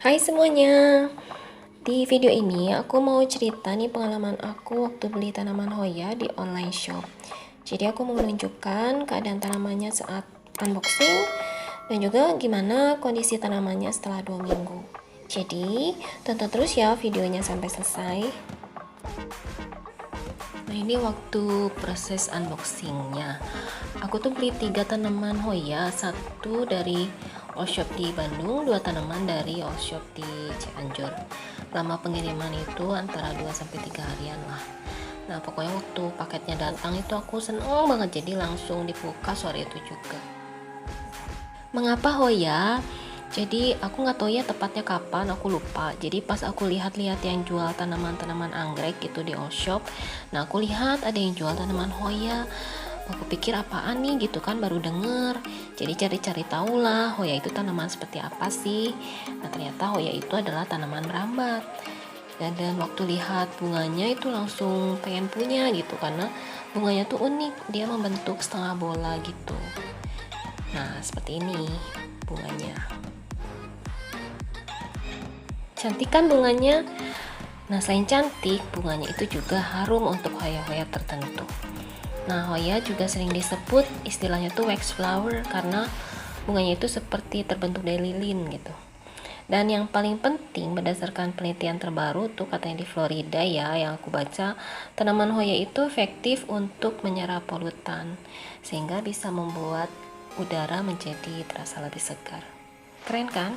Hai semuanya, di video ini aku mau cerita nih pengalaman aku waktu beli tanaman Hoya di online shop. Jadi aku mau menunjukkan keadaan tanamannya saat unboxing dan juga gimana kondisi tanamannya setelah 2 minggu. Jadi tonton terus ya videonya sampai selesai. Nah ini waktu proses unboxingnya. Aku tuh beli 3 tanaman Hoya, satu dari all shop di Bandung, 2 tanaman dari all shop di Cianjur. Lama pengiriman itu antara 2-3 harian lah. Nah pokoknya waktu paketnya datang itu aku seneng banget, jadi langsung dibuka sore itu juga. Mengapa Hoya? Jadi aku nggak tahu ya tepatnya kapan, aku lupa. Jadi pas aku lihat-lihat yang jual tanaman-tanaman anggrek gitu di all shop, nah aku lihat ada yang jual tanaman Hoya. Aku pikir apaan nih gitu kan, baru denger. Jadi cari-cari tahu lah Hoya itu tanaman seperti apa sih. Nah ternyata Hoya itu adalah tanaman merambat. Dan waktu lihat bunganya itu langsung pengen punya gitu, karena bunganya tuh unik, dia membentuk setengah bola gitu. Nah seperti ini bunganya, cantik kan bunganya. Nah selain cantik, bunganya itu juga harum untuk Hoya-Hoya tertentu. Nah Hoya juga sering disebut istilahnya tuh wax flower karena bunganya itu seperti terbentuk dari lilin gitu. Dan yang paling penting berdasarkan penelitian terbaru tuh katanya di Florida ya yang aku baca, tanaman Hoya itu efektif untuk menyerap polutan sehingga bisa membuat udara menjadi terasa lebih segar. Keren kan?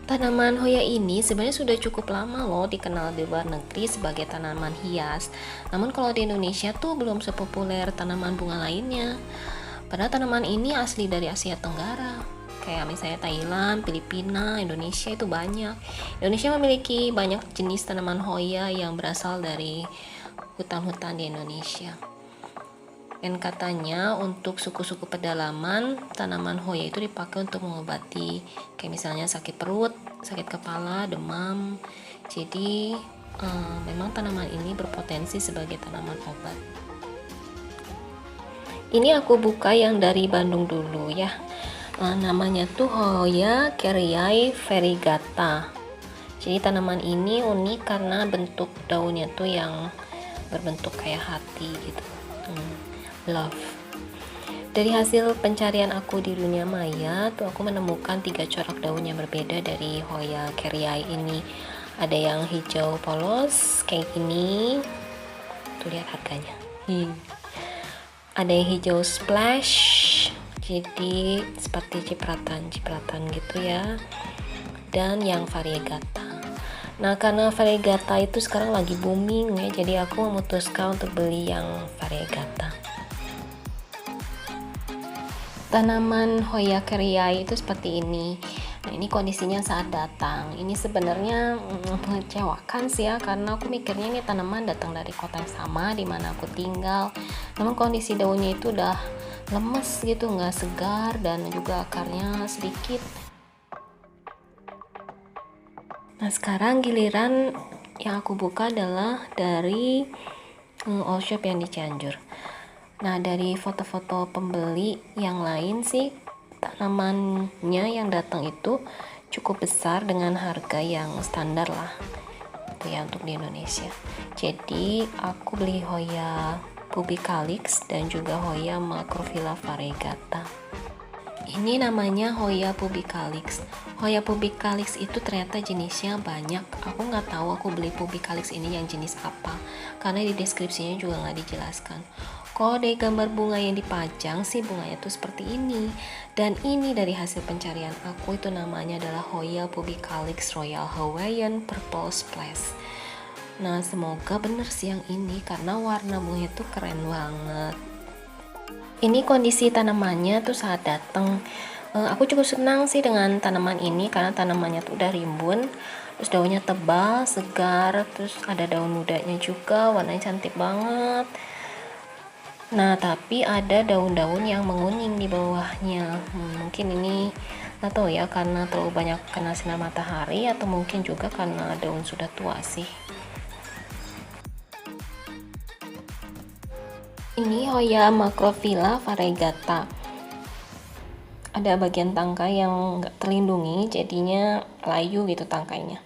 Tanaman Hoya ini sebenarnya sudah cukup lama loh dikenal di luar negeri sebagai tanaman hias. Namun kalau di Indonesia tuh belum sepopuler tanaman bunga lainnya. Padahal tanaman ini asli dari Asia Tenggara. Kayak misalnya Thailand, Filipina, Indonesia itu banyak. Indonesia memiliki banyak jenis tanaman Hoya yang berasal dari hutan-hutan di Indonesia. Dan katanya untuk suku-suku pedalaman, tanaman Hoya itu dipakai untuk mengobati kayak misalnya sakit perut, sakit kepala, demam. Jadi memang tanaman ini berpotensi sebagai tanaman obat. Ini aku buka yang dari Bandung dulu ya. Namanya tuh Hoya Kerriae variegata. Jadi tanaman ini unik karena bentuk daunnya tuh yang berbentuk kayak hati gitu. Love. Dari hasil pencarian aku di dunia maya tuh aku menemukan 3 corak daun yang berbeda dari Hoya Kerriae ini. Ada yang hijau polos kayak gini, tuh lihat harganya. Ada yang hijau splash, jadi seperti cipratan gitu ya. Dan yang variegata. Nah karena variegata itu sekarang lagi booming ya, jadi aku memutuskan untuk beli yang variegata. Tanaman Hoya Kerriae itu seperti ini. Nah ini kondisinya saat datang. Ini sebenarnya mengecewakan sih ya, karena aku mikirnya ini tanaman datang dari kota yang sama di mana aku tinggal. Namun kondisi daunnya itu udah lemes gitu, nggak segar, dan juga akarnya sedikit. Nah sekarang giliran yang aku buka adalah dari all shop yang di Cianjur. Nah dari foto-foto pembeli yang lain sih, tanamannya yang datang itu cukup besar dengan harga yang standar lah itu ya untuk di Indonesia. Jadi aku beli Hoya pubicalix dan juga Hoya macrophylla variegata. Ini namanya Hoya pubicalix. Hoya pubicalix itu ternyata jenisnya banyak. Aku nggak tahu aku beli pubicalix ini yang jenis apa, karena di deskripsinya juga nggak dijelaskan. Kalau dari gambar bunga yang dipajang sih bunganya tuh seperti ini. Dan ini dari hasil pencarian aku, itu namanya adalah Hoya pubicalix Royal Hawaiian Purple Splash. Nah semoga bener sih yang ini, karena warna bunganya tuh keren banget. Ini kondisi tanamannya tuh saat datang. Aku cukup senang sih dengan tanaman ini karena tanamannya tuh udah rimbun, terus daunnya tebal, segar, terus ada daun mudanya juga, warnanya cantik banget. Nah tapi ada daun-daun yang menguning di bawahnya. Mungkin ini nggak tahu ya, karena terlalu banyak kena sinar matahari atau mungkin juga karena daun sudah tua sih. Ini Hoya macrophylla variegata. ada bagian tangkai yang nggak terlindungi, jadinya layu gitu tangkainya.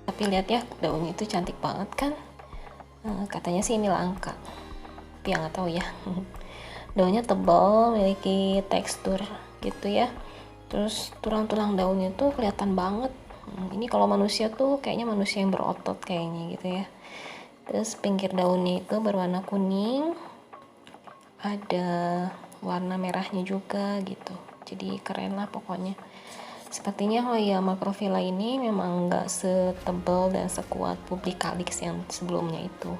Tapi lihat ya, daunnya itu cantik banget kan. Katanya sih ini langka, tapi ya nggak tahu ya. Daunnya tebal, memiliki tekstur gitu ya. Terus tulang-tulang daunnya tuh kelihatan banget. Ini kalau manusia tuh kayaknya manusia yang berotot kayaknya gitu ya. Terus pinggir daunnya itu berwarna kuning, ada warna merahnya juga gitu. Jadi keren lah pokoknya. Sepertinya Hoya macrophylla ini memang nggak setebal dan sekuat Publicalyx yang sebelumnya itu.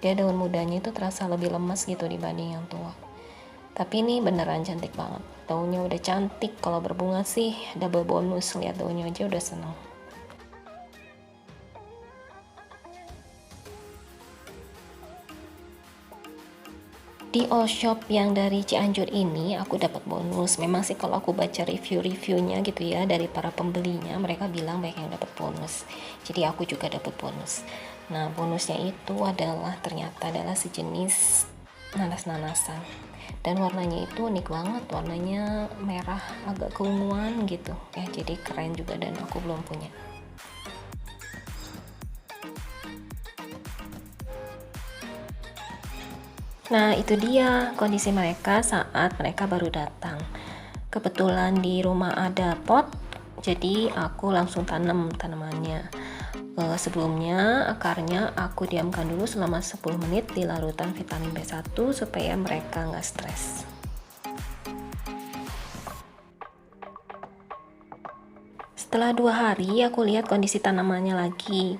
Dia daun mudanya itu terasa lebih lemas gitu dibanding yang tua. Tapi ini beneran cantik banget. Daunnya udah cantik, kalau berbunga sih double bonus. Lihat daunnya aja udah seneng. Di all shop yang dari Cianjur ini aku dapat bonus. Memang sih kalau aku baca review-reviewnya gitu ya dari para pembelinya, mereka bilang banyak yang dapat bonus. Jadi aku juga dapat bonus. Nah, bonusnya itu adalah ternyata adalah sejenis nanas-nanasan. Dan warnanya itu unik banget, warnanya merah agak keunguan gitu. Ya, jadi keren juga dan aku belum punya. Nah, itu dia kondisi mereka saat mereka baru datang. Kebetulan di rumah ada pot, jadi aku langsung tanam tanamannya. Sebelumnya akarnya aku diamkan dulu selama 10 menit di larutan vitamin B1 supaya mereka nggak stres. Setelah 2 hari aku lihat kondisi tanamannya lagi.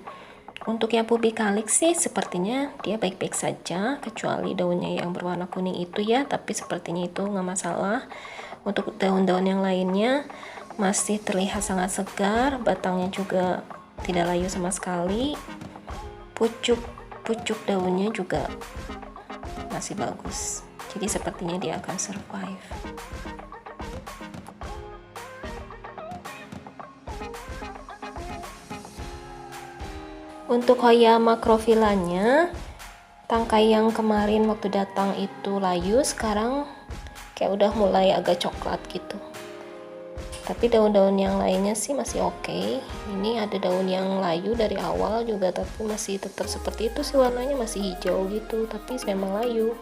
Untuk yang Publicalyx sih sepertinya dia baik-baik saja, kecuali daunnya yang berwarna kuning itu ya, tapi sepertinya itu nggak masalah. Untuk daun-daun yang lainnya masih terlihat sangat segar, batangnya juga tidak layu sama sekali. Pucuk daunnya juga masih bagus. Jadi sepertinya dia akan survive. Untuk Hoya macrophyllanya, tangkai yang kemarin waktu datang itu layu, sekarang kayak udah mulai agak coklat gitu. Tapi daun-daun yang lainnya sih masih oke. Ini ada daun yang layu dari awal juga, tapi masih tetap seperti itu sih, warnanya masih hijau gitu, tapi memang layu.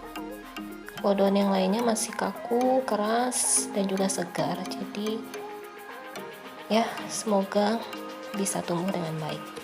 Kalau daun yang lainnya masih kaku, keras, dan juga segar. Jadi ya semoga bisa tumbuh dengan baik.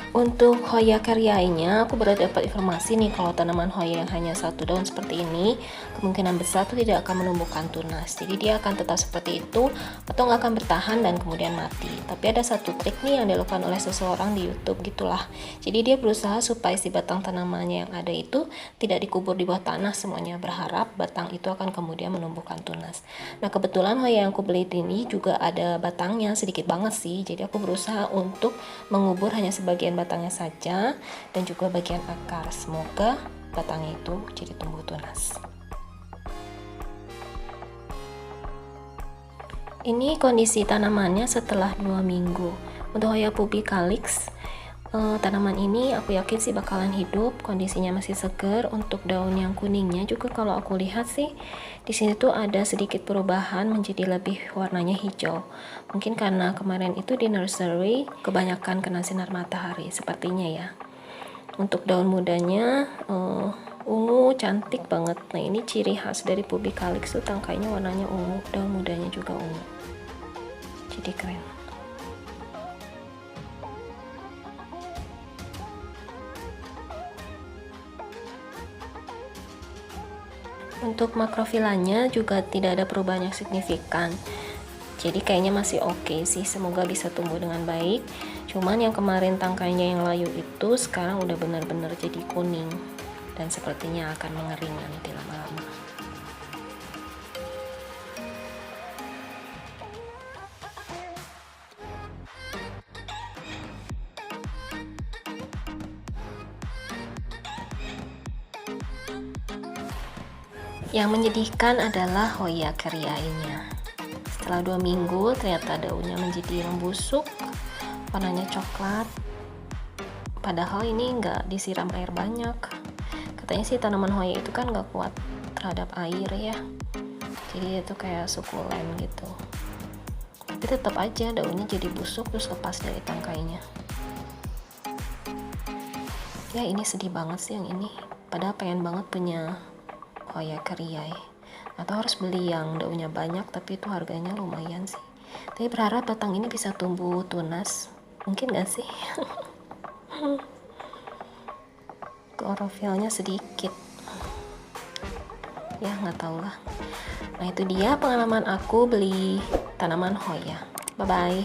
Untuk Hoya karyainya, aku baru dapat informasi nih kalau tanaman Hoya yang hanya satu daun seperti ini kemungkinan besar tuh tidak akan menumbuhkan tunas. Jadi dia akan tetap seperti itu atau nggak akan bertahan dan kemudian mati. Tapi ada satu trik nih yang dilakukan oleh seseorang di YouTube gitulah. Jadi dia berusaha supaya si batang tanamannya yang ada itu tidak dikubur di bawah tanah semuanya, berharap batang itu akan kemudian menumbuhkan tunas. Nah, kebetulan Hoya yang aku beli ini juga ada batangnya sedikit banget sih. Jadi aku berusaha untuk mengubur hanya sebagian batangnya saja dan juga bagian akar. Semoga batangnya itu jadi tumbuh tunas. Ini kondisi tanamannya setelah 2 minggu. Untuk Hoya Publicalyx, tanaman ini aku yakin sih bakalan hidup, kondisinya masih segar. Untuk daun yang kuningnya juga kalau aku lihat sih di sini tuh ada sedikit perubahan menjadi lebih warnanya hijau. Mungkin karena kemarin itu di nursery kebanyakan kena sinar matahari sepertinya ya. Untuk daun mudanya ungu cantik banget. Nah, ini ciri khas dari Publicalyx tuh tangkainya warnanya ungu, daun mudanya juga ungu. Jadi keren. Untuk macrophyllanya juga tidak ada perubahan yang signifikan. Jadi kayaknya masih oke sih, semoga bisa tumbuh dengan baik. Cuman yang kemarin tangkainya yang layu itu sekarang udah benar-benar jadi kuning dan sepertinya akan mengering nanti lama-lama. Yang menyedihkan adalah Hoya Keryainnya. Setelah 2 minggu ternyata daunnya menjadi membusuk, warnanya coklat. Padahal ini nggak disiram air banyak. Katanya sih tanaman Hoya itu kan nggak kuat terhadap air ya. Jadi itu kayak sukulen gitu. Tapi tetap aja daunnya jadi busuk terus lepas dari tangkainya. Ya ini sedih banget sih yang ini. Padahal pengen banget punya Hoya Keryai. Atau harus beli yang daunnya banyak tapi itu harganya lumayan sih. Tapi berharap batang ini bisa tumbuh tunas. Mungkin gak sih? Klorofilnya sedikit. Ya nggak tahu lah. Nah itu dia pengalaman aku beli tanaman Hoya. Bye bye.